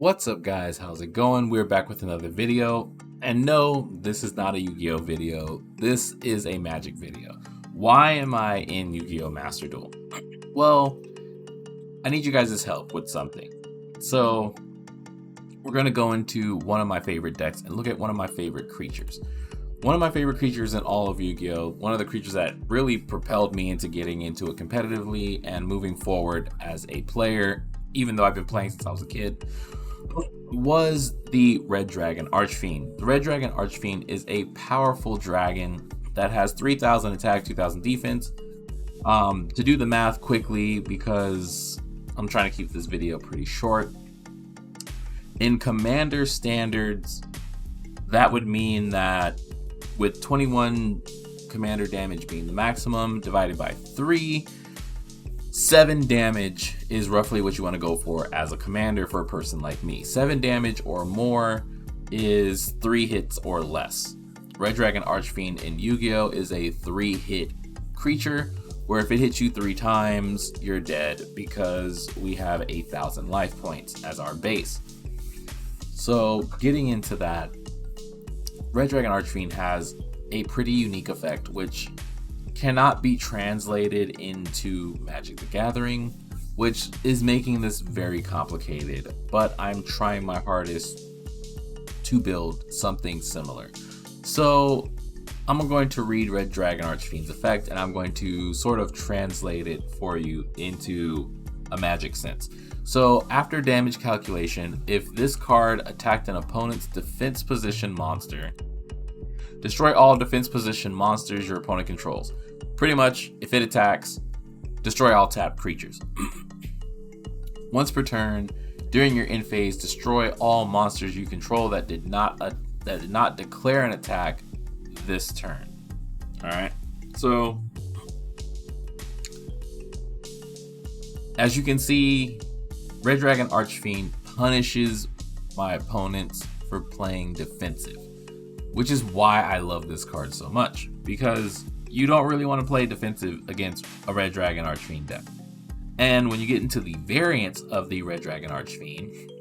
What's up, guys? How's it going? We're back with another video. And no, this is not a Yu-Gi-Oh video. This is a Magic video. Why am I in Yu-Gi-Oh Master Duel? Well, I need you guys' help with something. So we're going to go into one of my favorite decks and look at one of my favorite creatures. One of my favorite creatures in all of Yu-Gi-Oh! One of the creatures that really propelled me into getting into it competitively and moving forward as a player, even though I've been playing since I was a kid, was the Red Dragon Archfiend. The Red Dragon Archfiend is a powerful dragon that has 3,000 attack, 2,000 defense. To do the math quickly, because I'm trying to keep this video pretty short, in Commander standards, that would mean that with 21 commander damage being the maximum, divided by 3, 7 damage is roughly what you want to go for as a commander for a person like me. 7 damage or more is 3 hits or less. Red Dragon Archfiend in Yu-Gi-Oh! Is a 3-hit creature, where if it hits you 3 times, you're dead, because we have 8,000 life points as our base. So getting into that, Red Dragon Archfiend has a pretty unique effect, which cannot be translated into Magic the Gathering, which is making this very complicated, but I'm trying my hardest to build something similar. So I'm going to read Red Dragon Archfiend's effect, and I'm going to sort of translate it for you into a Magic sense. So after damage calculation, if this card attacked an opponent's defense position monster, destroy all defense position monsters your opponent controls. Pretty much, if it attacks, destroy all tapped creatures. Once per turn, during your end phase, destroy all monsters you control that did not declare an attack this turn. All right. So, as you can see, Red Dragon Archfiend punishes my opponents for playing defensive, which is why I love this card so much, because you don't really want to play defensive against a Red Dragon Archfiend deck. And when you get into the variants of the Red Dragon Archfiend,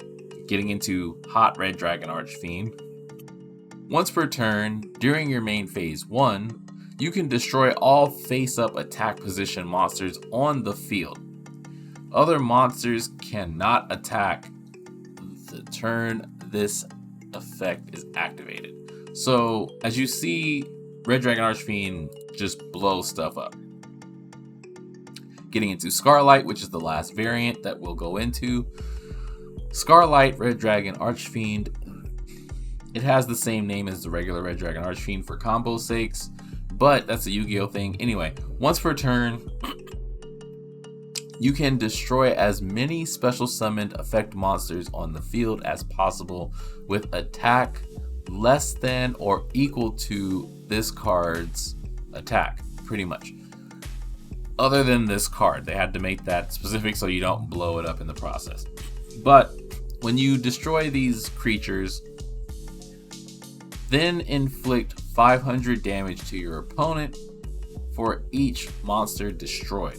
getting into Hot Red Dragon Archfiend, once per turn, during your main phase 1, you can destroy all face-up attack position monsters on the field. Other monsters cannot attack the turn this effect is activated. So, as you see, Red Dragon Archfiend just blows stuff up. Getting into Scarlite, which is the last variant that we'll go into. Scarlite Red Dragon Archfiend. It has the same name as the regular Red Dragon Archfiend for combo sakes, but that's a Yu-Gi-Oh thing. Anyway, once per turn, you can destroy as many special summoned effect monsters on the field as possible with attack less than or equal to this card's attack, pretty much. Other than this card, they had to make that specific so you don't blow it up in the process. But when you destroy these creatures, then inflict 500 damage to your opponent for each monster destroyed.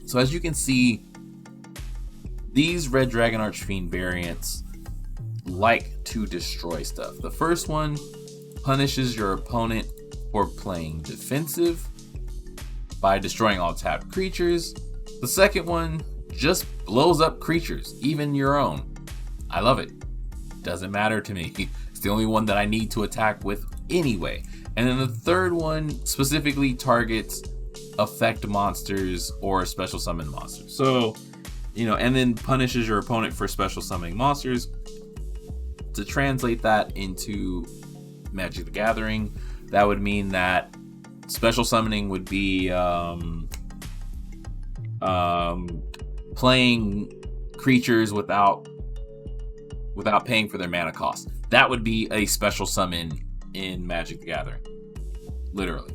So as you can see, these Red Dragon Archfiend variants like to destroy stuff. The first one punishes your opponent for playing defensive by destroying all tapped creatures. The second one just blows up creatures, even your own. I love it. Doesn't matter to me. It's the only one that I need to attack with anyway. And then the third one specifically targets effect monsters or special summon monsters. So, and then punishes your opponent for special summoning monsters. To translate that into Magic the Gathering, that would mean that special summoning would be playing creatures without paying for their mana cost. That would be a special summon in Magic the Gathering, literally.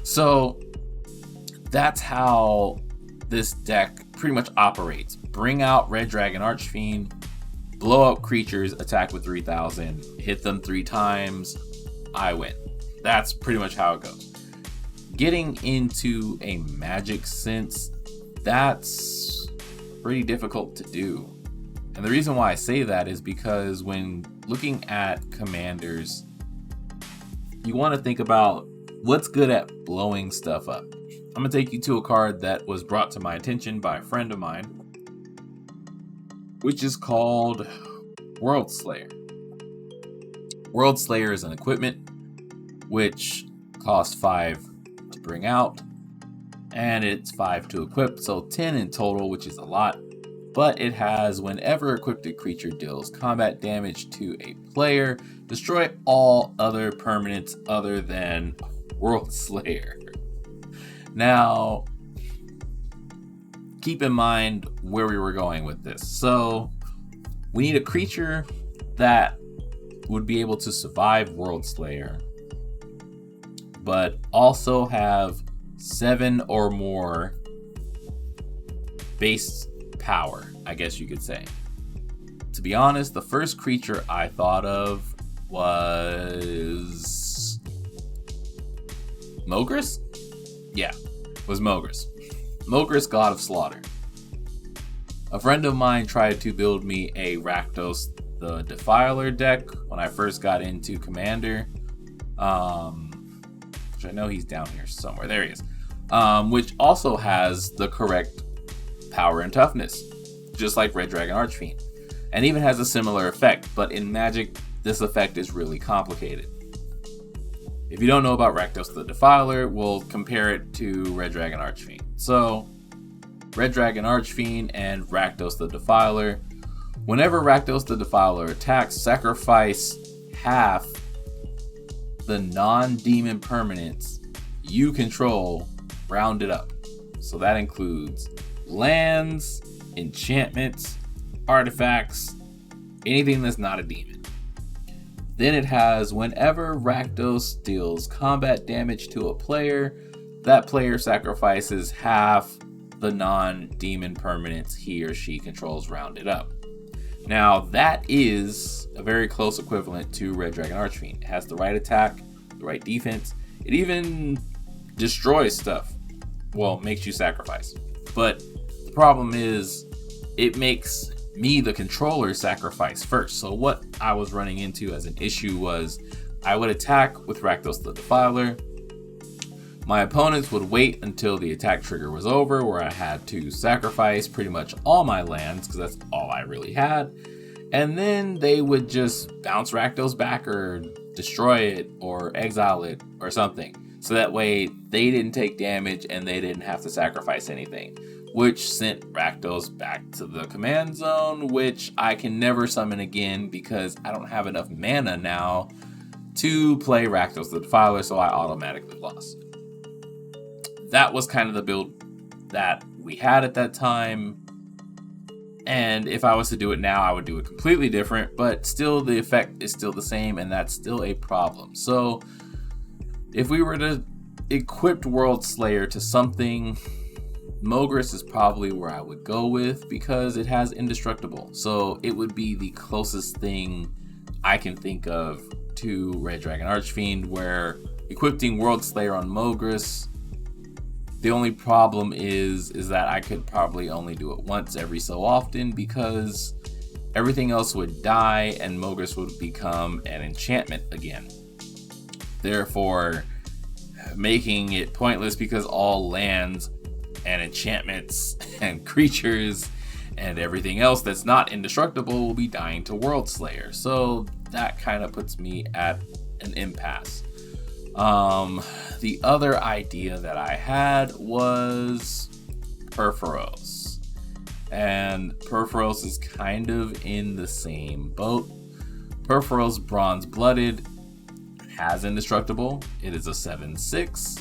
So that's how this deck pretty much operates. Bring out Red Dragon Archfiend, blow up creatures, attack with 3,000, hit them 3 times, I win. That's pretty much how it goes. Getting into a Magic sense, that's pretty difficult to do. And the reason why I say that is because when looking at commanders, you want to think about what's good at blowing stuff up. I'm going to take you to a card that was brought to my attention by a friend of mine, which is called World Slayer. World Slayer is an equipment which costs 5 to bring out, and it's 5 to equip, so 10 in total, which is a lot. But it has, whenever equipped creature deals combat damage to a player, destroy all other permanents other than World Slayer. Now, keep in mind where we were going with this. So, we need a creature that would be able to survive World Slayer, but also have 7 or more base power, I guess you could say. To be honest, the first creature I thought of was Mogris? Yeah, was Mogris. Mogris, God of Slaughter. A friend of mine tried to build me a Rakdos the Defiler deck when I first got into Commander. Which I know he's down here somewhere. There he is. Which also has the correct power and toughness, just like Red Dragon Archfiend, and even has a similar effect, but in Magic this effect is really complicated. If you don't know about Rakdos the Defiler, we'll compare it to Red Dragon Archfiend. So Red Dragon Archfiend and Rakdos the Defiler, whenever Rakdos the Defiler attacks, sacrifice half the non-demon permanents you control, rounded up. So that includes lands, enchantments, artifacts, anything that's not a demon. Then it has, whenever Rakdos deals combat damage to a player, that player sacrifices half the non-demon permanents he or she controls, rounded up. Now that is a very close equivalent to Red Dragon Archfiend. It has the right attack, the right defense. It even destroys stuff. Well, makes you sacrifice. But the problem is, it makes me, the controller, sacrifice first. So what I was running into as an issue was, I would attack with Rakdos the Defiler. My opponents would wait until the attack trigger was over, where I had to sacrifice pretty much all my lands, because that's all I really had. And then they would just bounce Rakdos back, or destroy it, or exile it, or something. So that way they didn't take damage and they didn't have to sacrifice anything, which sent Rakdos back to the command zone, which I can never summon again because I don't have enough mana now to play Rakdos the Defiler, so I automatically lost. That was kind of the build that we had at that time, and if I was to do it now, I would do it completely different, but still the effect is still the same, and that's still a problem. So if we were to equip World Slayer to something, Mogris is probably where I would go with, because it has indestructible. So it would be the closest thing I can think of to Red Dragon Archfiend, where equipping World Slayer on Mogris, the only problem is that I could probably only do it once every so often, because everything else would die and Mogris would become an enchantment again. Therefore, making it pointless, because all lands and enchantments and creatures and everything else that's not indestructible will be dying to World Slayer. So that kind of puts me at an impasse. The other idea that I had was Purphoros. And Purphoros is kind of in the same boat. Purphoros Bronze Blooded has indestructible. It is a 7/6.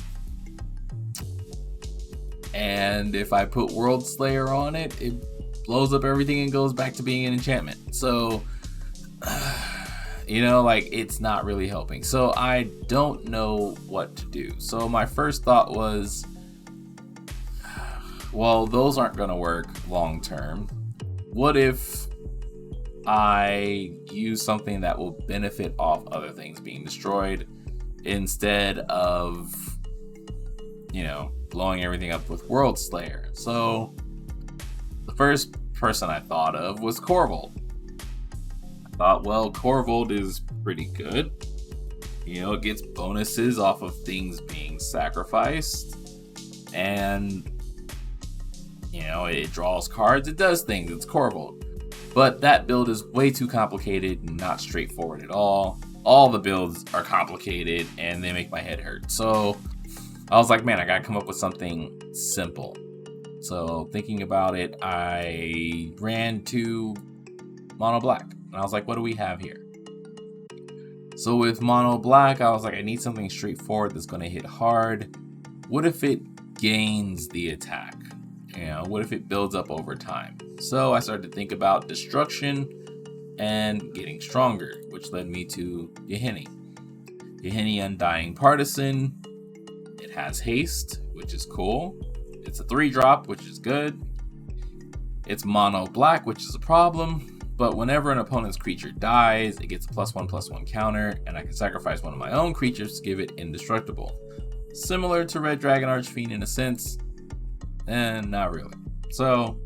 And if I put World Slayer on it, it blows up everything and goes back to being an enchantment. So it's not really helping. So I don't know what to do. So my first thought was, well, those aren't going to work long term. What if I use something that will benefit off other things being destroyed, instead of, blowing everything up with World Slayer? So the first person I thought of was Corvold. I thought, well, Corvold is pretty good. You know, it gets bonuses off of things being sacrificed. And, you know, it draws cards, it does things, it's Corvold. But that build is way too complicated and not straightforward at all. All the builds are complicated and they make my head hurt. So I was like, man, I gotta come up with something simple. So thinking about it, I ran to Mono Black. And I was like, what do we have here? So with Mono Black, I was like, I need something straightforward that's gonna hit hard. What if it gains the attack? You know, what if it builds up over time? So I started to think about destruction and getting stronger, which led me to Yahenni. Yahenni Undying Partisan. It has haste, which is cool. It's a 3-drop, which is good. It's mono black, which is a problem. But whenever an opponent's creature dies, it gets a +1/+1 counter, and I can sacrifice one of my own creatures to give it indestructible. Similar to Red Dragon Archfiend in a sense, and not really. So,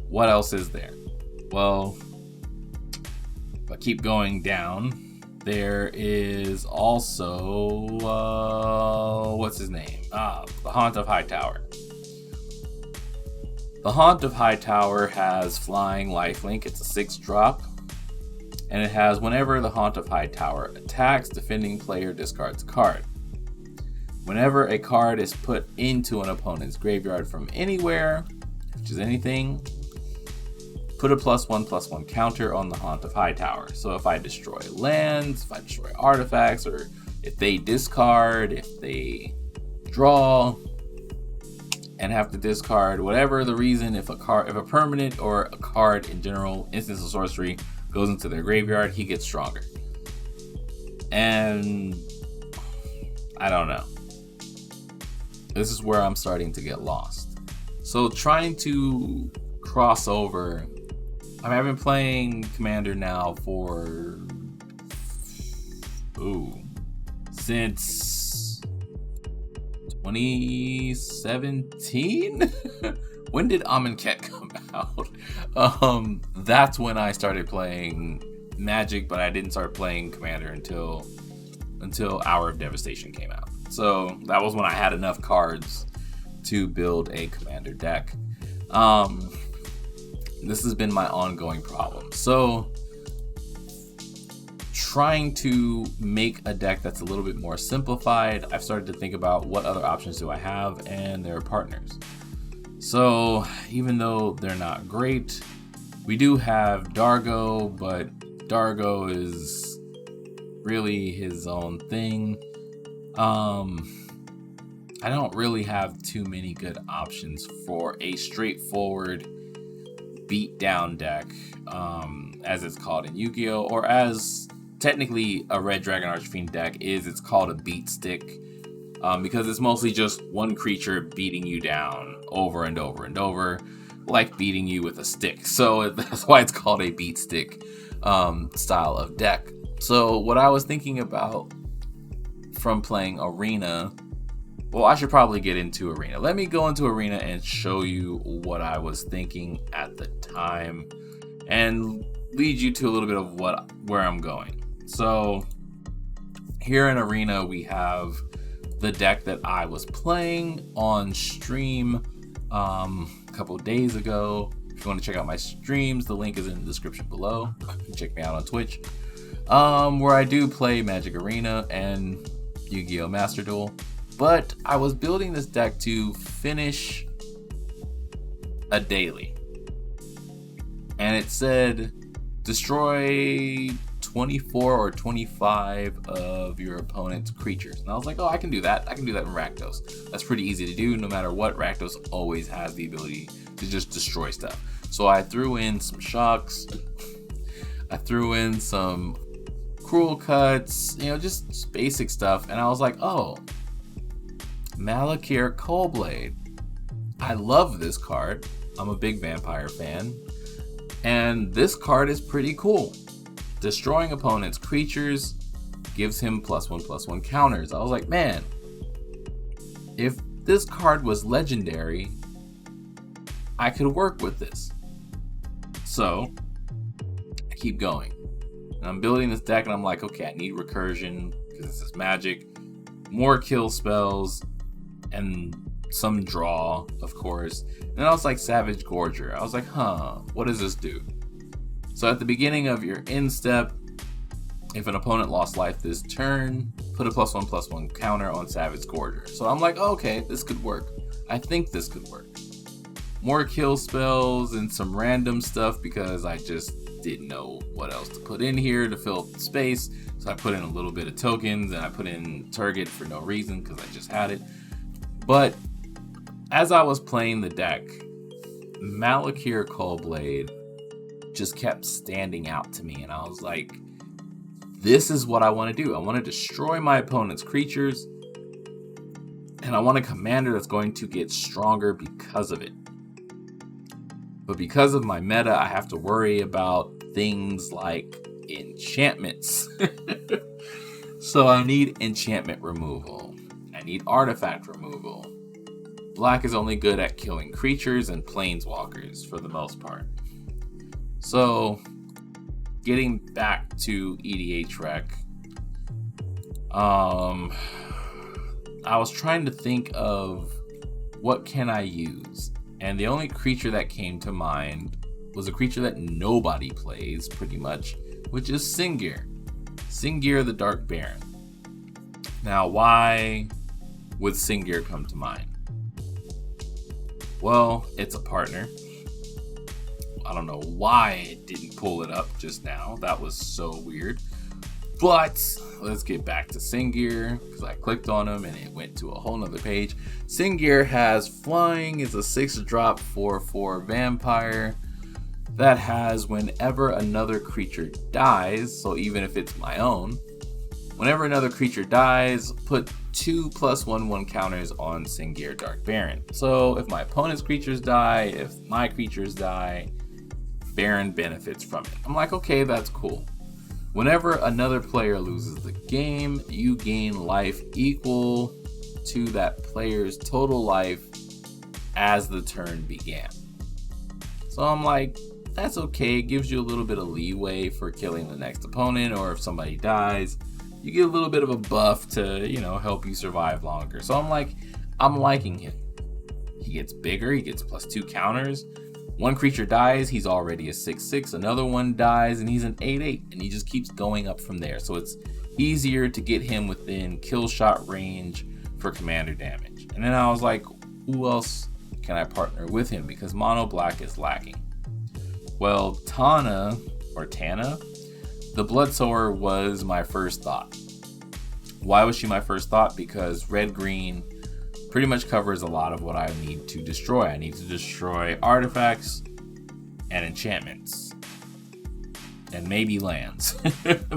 what else is there? Well, if I keep going down, there is also, what's his name? The Haunt of Hightower. The Haunt of Hightower has flying lifelink. It's a 6-drop. And it has, whenever the Haunt of Hightower attacks, defending player discards a card. Whenever a card is put into an opponent's graveyard from anywhere, which is anything, put a +1/+1 counter on the Haunt of Hightower. So if I destroy lands, if I destroy artifacts, or if they discard, if they draw and have to discard, whatever the reason, if a permanent or a card in general, instance of sorcery, goes into their graveyard, he gets stronger. And I don't know. This is where I'm starting to get lost. So trying to cross over. I mean, I've been playing Commander now for since 2017. When did Amonkhet come out? That's when I started playing Magic, but I didn't start playing Commander until Hour of Devastation came out. So that was when I had enough cards to build a Commander deck. This has been my ongoing problem. So trying to make a deck that's a little bit more simplified, I've started to think about what other options do I have, and their partners. So even though they're not great, we do have Dargo, but Dargo is really his own thing. I don't really have too many good options for a straightforward beatdown deck, as it's called in Yu-Gi-Oh, or as technically a Red Dragon Archfiend deck is. It's called a beat stick, because it's mostly just one creature beating you down over and over and over, like beating you with a stick. So that's why it's called a beat stick style of deck. So what I was thinking about from playing Arena, well, I should probably get into Arena. Let me go into Arena and show you what I was thinking at the time and lead you to a little bit of where I'm going. So here in Arena, we have the deck that I was playing on stream a couple days ago. If you want to check out my streams, the link is in the description below. You can check me out on Twitch, where I do play Magic Arena and Yu-Gi-Oh! Master Duel. But I was building this deck to finish a daily. And it said destroy 24 or 25 of your opponent's creatures. And I was like, oh, I can do that. I can do that in Rakdos. That's pretty easy to do. No matter what, Rakdos always has the ability to just destroy stuff. So I threw in some shocks. I threw in some cruel cuts, just basic stuff. And I was like, oh, Malakir Coldblade. I love this card. I'm a big vampire fan. And this card is pretty cool. Destroying opponent's creatures gives him +1/+1 counters. I was like, man, if this card was legendary, I could work with this. So I keep going. And I'm building this deck and I'm like, okay, I need recursion because this is magic. More kill spells and some draw, of course. And I was like Savage Gorger. I was like, what does this do? So at the beginning of your end step, if an opponent lost life this turn, put a +1/+1 counter on Savage Gorger. So I'm like, okay, this could work. I think this could work. More kill spells and some random stuff because I just didn't know what else to put in here to fill the space. So I put in a little bit of tokens and I put in Turget for no reason because I just had it. But as I was playing the deck, Malakir Coldblade just kept standing out to me, and I was like, this is what I want to do. I want to destroy my opponent's creatures, and I want a commander that's going to get stronger because of it. But because of my meta, I have to worry about things like enchantments. So I need enchantment removal. I need artifact removal. Black is only good at killing creatures and planeswalkers for the most part. So, getting back to EDH Rec, I was trying to think of what can I use, and the only creature that came to mind was a creature that nobody plays, pretty much, which is Singir. Singir the Dark Baron. Now, why would Singir come to mind? Well, it's a partner. I don't know why it didn't pull it up just now. That was so weird. But let's get back to Singir, because I clicked on him and it went to a whole nother page. Singir has flying, is a 6-drop 4/4 vampire that has whenever another creature dies, so even if it's my own, whenever another creature dies, put 2 +1/1 counters on Singir Dark Baron. So if my opponent's creatures die, if my creatures die, Baron benefits from it. I'm like, okay, that's cool. Whenever another player loses the game, you gain life equal to that player's total life as the turn began. So I'm like, that's okay. It gives you a little bit of leeway for killing the next opponent, or if somebody dies, you get a little bit of a buff to, help you survive longer. So I'm like, I'm liking him. He gets bigger, he gets +2 counters. One creature dies, he's already a 6/6. Another one dies, and he's an 8/8. And he just keeps going up from there. So it's easier to get him within kill shot range for commander damage. And then I was like, who else can I partner with him? Because mono black is lacking. Well, Tana, the Bloodsower was my first thought. Why was she my first thought? Because red-green pretty much covers a lot of what I need to destroy. I need to destroy artifacts and enchantments. And maybe lands.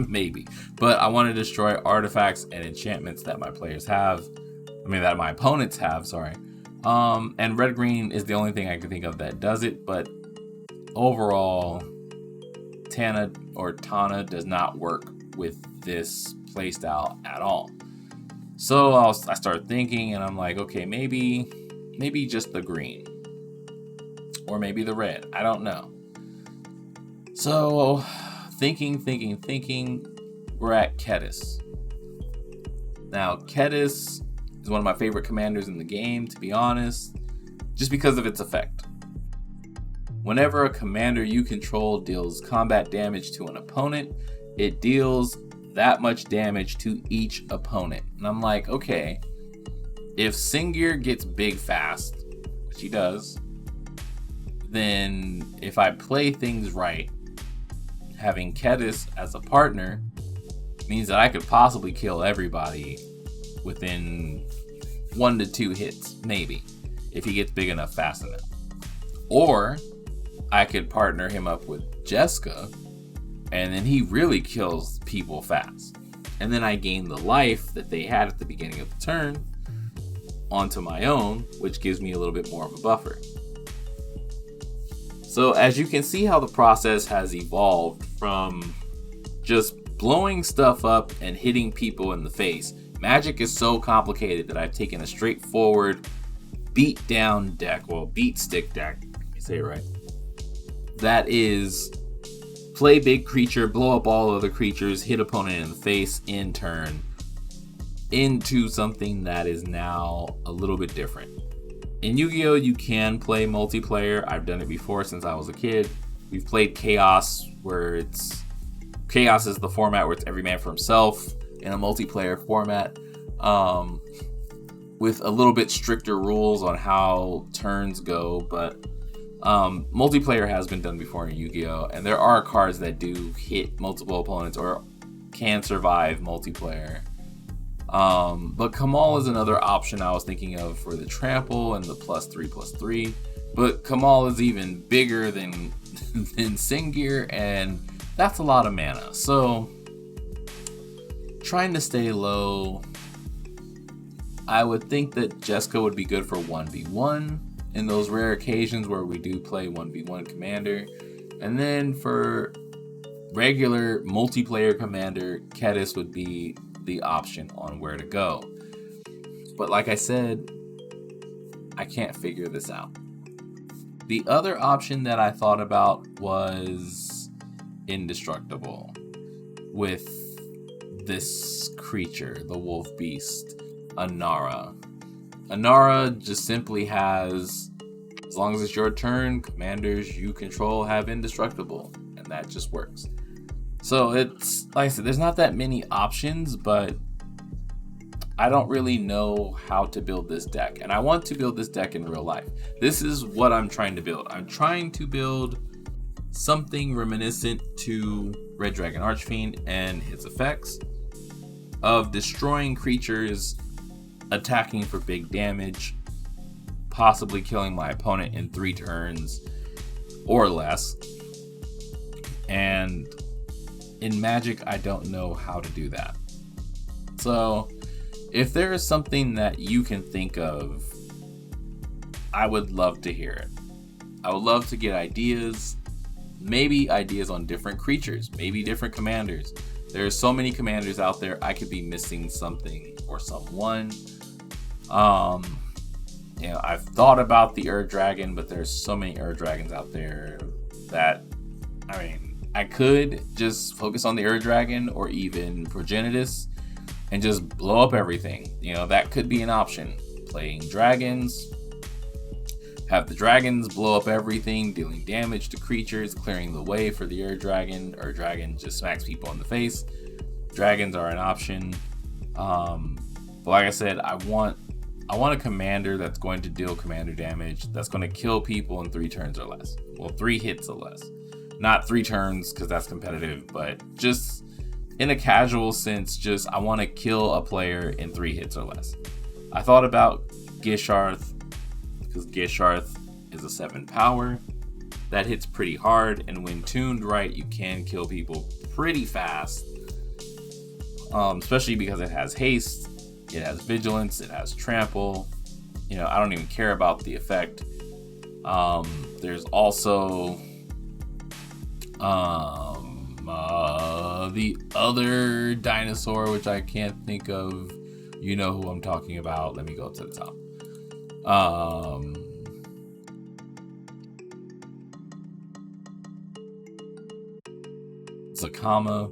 Maybe. But I want to destroy artifacts and enchantments that my players have. That my opponents have, sorry. And red-green is the only thing I can think of that does it. But overall, Tana does not work with this playstyle at all. So I started thinking, and I'm like, okay, maybe just the green, or maybe the red. I don't know. So thinking, we're at Kediss. Now, Kediss is one of my favorite commanders in the game, to be honest, just because of its effect. Whenever a commander you control deals combat damage to an opponent, it deals that much damage to each opponent. And I'm like, okay, if Singir gets big fast, which he does, then if I play things right, having Kediss as a partner means that I could possibly kill everybody within 1 to 2 hits, maybe, if he gets big enough fast enough. Or I could partner him up with Jeska, and then he really kills people fast. And then I gain the life that they had at the beginning of the turn onto my own, which gives me a little bit more of a buffer. So as you can see how the process has evolved from just blowing stuff up and hitting people in the face. Magic is so complicated that I've taken a straightforward beat stick deck, let me say it right, that is play big creature, blow up all other creatures, hit opponent in the face in turn, into something that is now a little bit different. In Yu-Gi-Oh! You can play multiplayer. I've done it before since I was a kid. We've played Chaos, where Chaos is the format where it's every man for himself in a multiplayer format, with a little bit stricter rules on how turns go, but multiplayer has been done before in Yu-Gi-Oh! And there are cards that do hit multiple opponents or can survive multiplayer. But Kamal is another option I was thinking of for the trample and the +3/+3. But Kamal is even bigger than Singir, and that's a lot of mana. So trying to stay low, I would think that Jessica would be good for 1v1 in those rare occasions where we do play 1v1 commander. And then for regular multiplayer commander, Kedis would be the option on where to go. But like I said, I can't figure this out. The other option that I thought about was Indestructible with this creature, the wolf beast, Anara. Anara just simply has, as long as it's your turn, commanders you control have Indestructible, and that just works. So it's, like I said, there's not that many options, but I don't really know how to build this deck. And I want to build this deck in real life. This is what I'm trying to build. I'm trying to build something reminiscent to Red Dragon Archfiend and his effects of destroying creatures, attacking for big damage, possibly killing my opponent in 3 turns or less. And in Magic, I don't know how to do that. So if there is something that you can think of, I would love to hear it. I would love to get ideas, maybe ideas on different creatures, maybe different commanders. There's so many commanders out there, I could be missing something or someone. I've thought about the Red Dragon, but there's so many Red Dragons out there that, I could just focus on the Red Dragon or even Progenitus and just blow up everything. That could be an option. Playing dragons, have the dragons blow up everything, dealing damage to creatures, clearing the way for the Red Dragon, or dragon just smacks people in the face. Dragons are an option. But like I said, I want a commander that's going to deal commander damage, that's going to kill people in 3 turns or less. Well, 3 hits or less. Not 3 turns, because that's competitive, but just in a casual sense, I want to kill a player in 3 hits or less. I thought about Gisharth, because Gisharth is a 7 power. That hits pretty hard, and when tuned right, you can kill people pretty fast. Especially because it has haste, it has vigilance, it has trample. I don't even care about the effect. There's also the other dinosaur, which I can't think of. You know who I'm talking about. Let me go to the top. Zakama.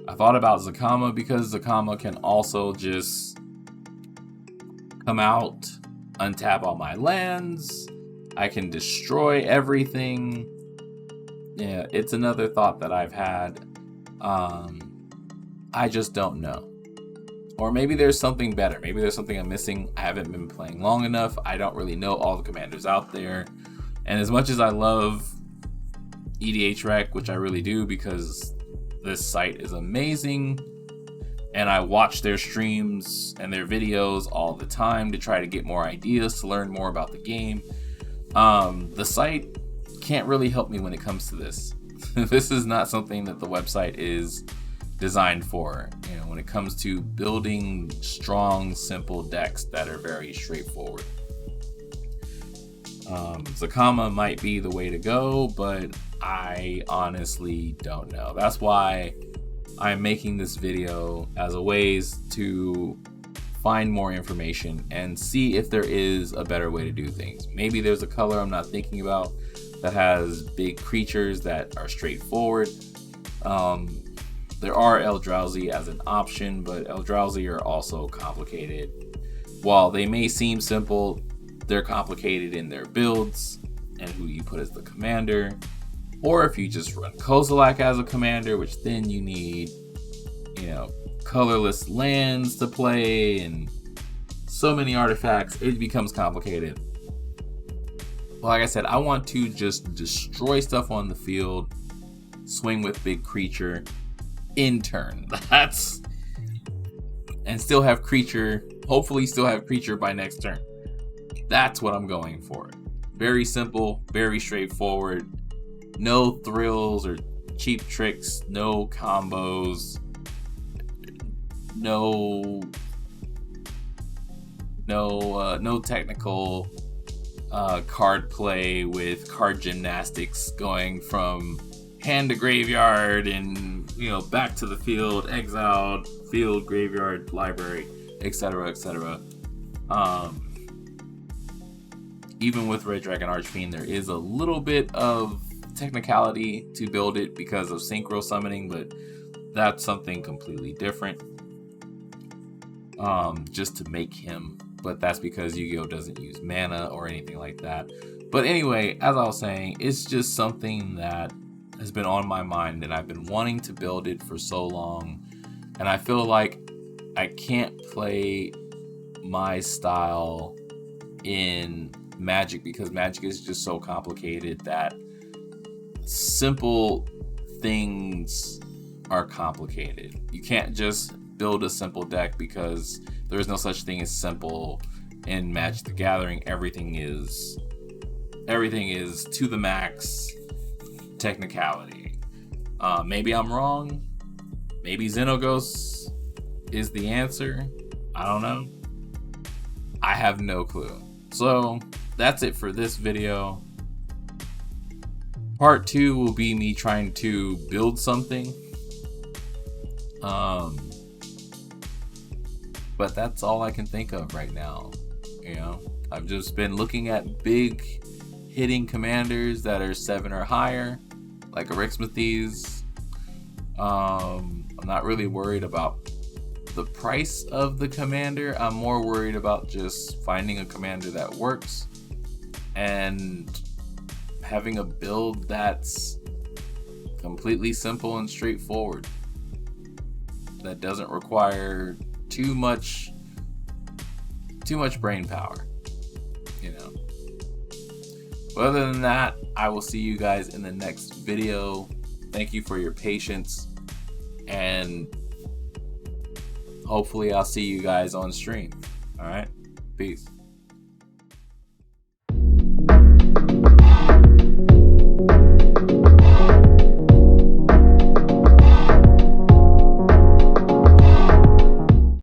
I thought about Zakama because Zakama can also just come out, untap all my lands. I can destroy everything. Yeah, it's another thought that I've had. I just don't know. Or maybe there's something better. Maybe there's something I'm missing. I haven't been playing long enough. I don't really know all the commanders out there. And as much as I love EDH Rec, which I really do because this site is amazing, and I watch their streams and their videos all the time to try to get more ideas, to learn more about the game, the site can't really help me when it comes to this. This is not something that the website is designed for, when it comes to building strong, simple decks that are very straightforward. Zakama might be the way to go, but I honestly don't know. That's why I'm making this video as a ways to find more information and see if there is a better way to do things. Maybe there's a color I'm not thinking about. that has big creatures that are straightforward. There are Eldrazi as an option, but Eldrazi are also complicated. While they may seem simple, they're complicated in their builds and who you put as the commander. Or if you just run Kozilek as a commander, which then you need, colorless lands to play and so many artifacts, it becomes complicated. Like I said, I want to just destroy stuff on the field, swing with big creature in turn. And still have creature, hopefully still have creature by next turn. That's what I'm going for. Very simple, very straightforward. No thrills or cheap tricks, no combos, no technical card play with card gymnastics going from hand to graveyard and back to the field, exiled, field, graveyard, library, etc., etc. Even with Red Dragon Archfiend, there is a little bit of technicality to build it because of synchro summoning, but that's something completely different. Just to make him, but that's because Yu-Gi-Oh doesn't use mana or anything like that. But anyway, as I was saying, it's just something that has been on my mind, and I've been wanting to build it for so long, and I feel like I can't play my style in Magic because Magic is just so complicated that simple things are complicated. You can't just build a simple deck because there is no such thing as simple in Magic the Gathering. Everything is to the max technicality. Maybe I'm wrong. Maybe Xenoghost is the answer. I don't know. I have no clue. So that's it for this video. Part 2 will be me trying to build something. But that's all I can think of right now. I've just been looking at big hitting commanders that are 7 or higher, like Arixmethes. I'm not really worried about the price of the commander. I'm more worried about just finding a commander that works and having a build that's completely simple and straightforward, that doesn't require too much brain power, But other than that, I will see you guys in the next video. Thank you for your patience, and hopefully I'll see you guys on stream. All right, peace.